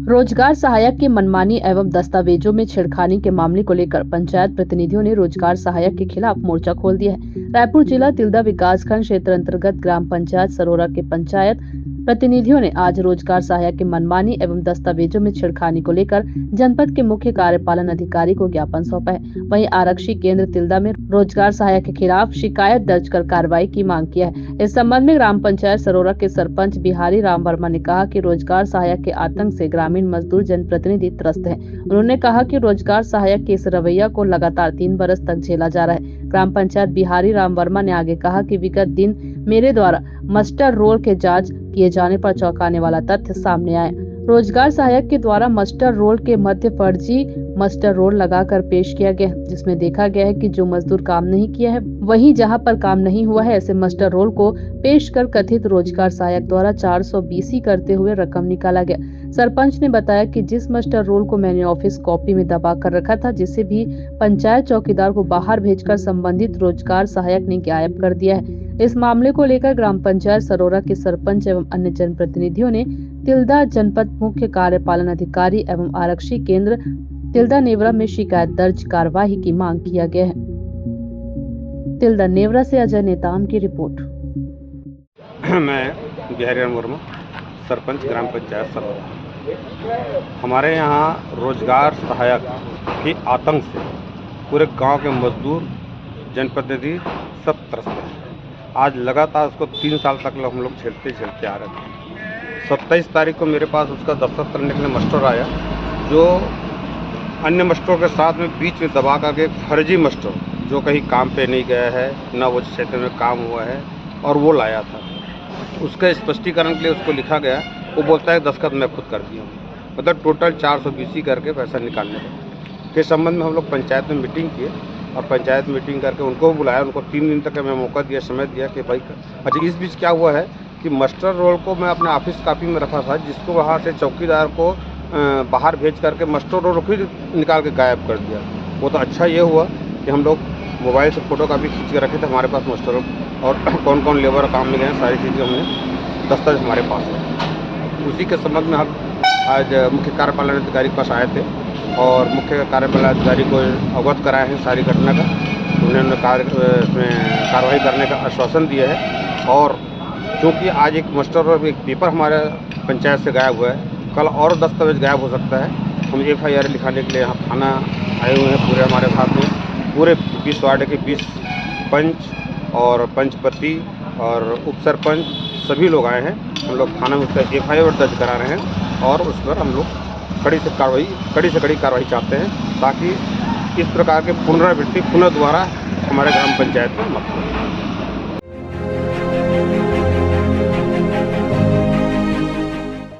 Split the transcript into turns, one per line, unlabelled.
रोजगार सहायक की मनमानी एवं दस्तावेजों में छेड़खानी के मामले को लेकर पंचायत प्रतिनिधियों ने रोजगार सहायक के खिलाफ मोर्चा खोल दिया है। रायपुर जिला तिल्दा विकासखंड क्षेत्र अंतर्गत ग्राम पंचायत सरोरा के पंचायत प्रतिनिधियों ने आज रोजगार सहायक की मनमानी एवं दस्तावेजों में छेड़खानी को लेकर जनपद के मुख्य कार्यपालन अधिकारी को ज्ञापन सौंपा है। वहीं आरक्षी केंद्र तिल्दा में रोजगार सहायक के खिलाफ शिकायत दर्ज कर कार्रवाई की मांग किया है। इस संबंध में ग्राम पंचायत सरोरा के सरपंच बिहारी राम वर्मा ने कहा कि रोजगार सहायक के आतंक से ग्रामीण मजदूर जनप्रतिनिधि त्रस्त हैं। उन्होंने कहा कि रोजगार सहायक के इस रवैया को लगातार 3 बरस तक झेला जा रहा है। ग्राम पंचायत बिहारी राम वर्मा ने आगे कहा कि विगत दिन मेरे द्वारा मस्टर रोल के जांच किए जाने पर चौंकाने वाला तथ्य सामने आया। रोजगार सहायक के द्वारा मस्टर रोल के मध्य फर्जी मस्टर रोल लगाकर पेश किया गया, जिसमें देखा गया है कि जो मजदूर काम नहीं किया है वहीं जहां पर काम नहीं हुआ है ऐसे मस्टर रोल को पेश कर कथित रोजगार सहायक द्वारा 420 करते हुए रकम निकाला गया। सरपंच ने बताया कि जिस मस्टर रोल को मैंने ऑफिस कॉपी में दबा कर रखा था, जिसे भी पंचायत चौकीदार को बाहर भेजकर संबंधित रोजगार सहायक ने गायब कर दिया है। इस मामले को लेकर ग्राम पंचायत सरोरा के सरपंच एवं अन्य जनप्रतिनिधियों ने तिल्दा जनपद मुख्य कार्यपालन अधिकारी एवं आरक्षी केंद्र तिल्दा नेवरा में शिकायत दर्ज कार्रवाई की मांग किया गया है। तिल्दा नेवरा से अजय नेताम की रिपोर्ट।
मैं बिहारी राम वर्मा, सरपंच ग्राम पंचायत सरोरा। हमारे यहाँ रोजगार सहायक के आतंक से पूरे गांव के मजदूर जनप्रतिनिधि सब त्रस्त हैं। आज लगातार उसको 3 साल तक हम लोग झेलते आ रहे थे। 27 तारीख को मेरे पास उसका दस्तखत करने के लिए मस्टर आया, जो अन्य मस्टरों के साथ में बीच में दबा करके एक फर्जी मस्टर जो कहीं काम पे नहीं गया है, ना वो क्षेत्र में काम हुआ है, और वो लाया था। उसके स्पष्टीकरण के लिए उसको लिखा गया, वो बोलता है दस्तखत मैं खुद कर दिया हूँ। मतलब टोटल 420 करके पैसा निकालने के संबंध में हम लोग पंचायत में मीटिंग किए और पंचायत मीटिंग करके उनको बुलाया। उनको 3 दिन तक मैं मौका दिया, समय दिया कि भाई अच्छा। इस बीच क्या हुआ है कि मस्टर रोल को मैं अपने ऑफिस कॉपी में रखा था, जिसको वहाँ से चौकीदार को बाहर भेज करके मस्टर रोल फिर निकाल के गायब कर दिया। वो तो अच्छा ये हुआ कि हम लोग मोबाइल से फ़ोटो कापी खींच के रखे थे हमारे पास मस्टर रोल, और कौन कौन लेबर काम में गए सारी चीज़ें हमने दस्तावेज हमारे पास है। उसी के संबंध में हम आज मुख्य कार्यपालन अधिकारी के पास आए थे और मुख्य कार्यपालन अधिकारी को अवगत कराए हैं सारी घटना का। उन्होंने कार्रवाई करने का आश्वासन दिया है। और चूँकि आज एक मस्टर और एक पेपर हमारे पंचायत से गायब हुआ है, कल और दस्तावेज गायब हो सकता है। हम FIR लिखाने के लिए यहाँ थाना आए हुए हैं। पूरे हमारे साथ में पूरे 20 वार्ड के 20 पंच और पंचपति और उप सरपंच सभी लोग आए हैं। हम लोग थाना में उसका FIR दर्ज करा रहे हैं और उस पर हम लोग कड़ी से कड़ी कार्रवाई चाहते हैं, ताकि इस प्रकार के पुनरावृत्ति पुनः दोबारा हमारे ग्राम पंचायत में मत हो।